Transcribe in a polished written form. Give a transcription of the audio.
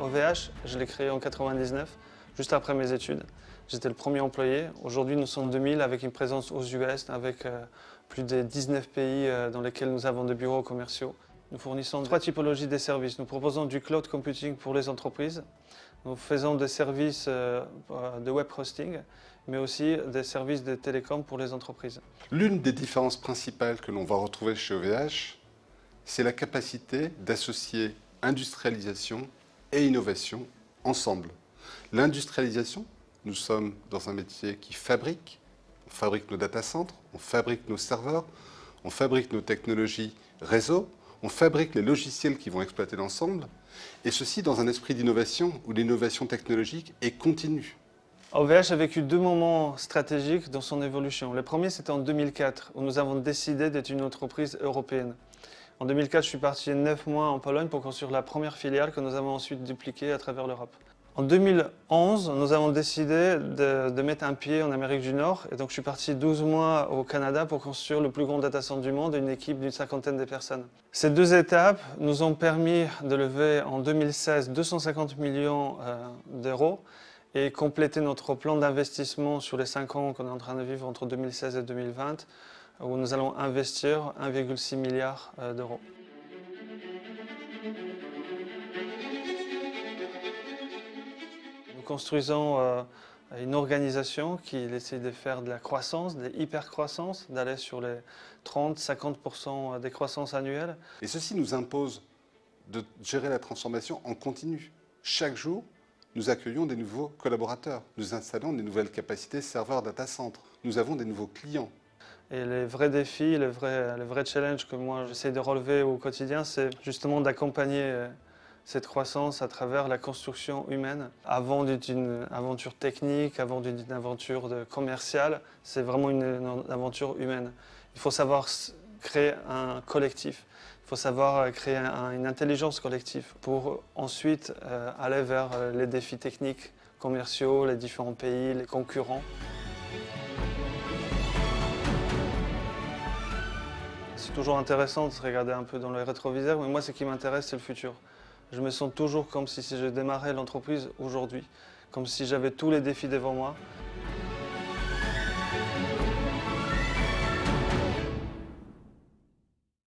OVH, je l'ai créé en 1999, juste après mes études. J'étais le premier employé. Aujourd'hui, nous sommes 2000 avec une présence aux US, avec plus de 19 pays dans lesquels nous avons des bureaux commerciaux. Nous fournissons 3 typologies de services. Nous proposons du cloud computing pour les entreprises. Nous faisons des services de web hosting, mais aussi des services de télécom pour les entreprises. L'une des différences principales que l'on va retrouver chez OVH, c'est la capacité d'associer industrialisation et innovation ensemble. L'industrialisation, nous sommes dans un métier qui fabrique. On fabrique nos data centers, on fabrique nos serveurs, on fabrique nos technologies réseau, on fabrique les logiciels qui vont exploiter l'ensemble, et ceci dans un esprit d'innovation où l'innovation technologique est continue. OVH a vécu 2 moments stratégiques dans son évolution. Le premier, c'était en 2004, où nous avons décidé d'être une entreprise européenne. En 2004, je suis parti 9 mois en Pologne pour construire la première filiale que nous avons ensuite dupliquée à travers l'Europe. En 2011, nous avons décidé de mettre un pied en Amérique du Nord. Et donc, je suis parti 12 mois au Canada pour construire le plus grand data center du monde, une équipe d'une 50aine de personnes. Ces 2 étapes nous ont permis de lever en 2016 250 millions d'euros et compléter notre plan d'investissement sur les 5 ans qu'on est en train de vivre entre 2016 et 2020, où nous allons investir 1,6 milliard d'euros. Nous construisons une organisation qui essaie de faire de la croissance, de l'hyper-croissance, d'aller sur les 30-50% des croissances annuelles. Et ceci nous impose de gérer la transformation en continu. Chaque jour, nous accueillons des nouveaux collaborateurs. Nous installons des nouvelles capacités serveurs data center. Nous avons des nouveaux clients. Et les vrais défis, les vrais challenges que moi j'essaie de relever au quotidien, c'est justement d'accompagner cette croissance à travers la construction humaine. Avant d'une aventure technique, avant d'une aventure commerciale, c'est vraiment une aventure humaine. Il faut savoir créer un collectif, il faut savoir créer une intelligence collective pour ensuite aller vers les défis techniques, commerciaux, les différents pays, les concurrents. C'est toujours intéressant de se regarder un peu dans le rétroviseur, mais moi, ce qui m'intéresse, c'est le futur. Je me sens toujours comme si je démarrais l'entreprise aujourd'hui, comme si j'avais tous les défis devant moi.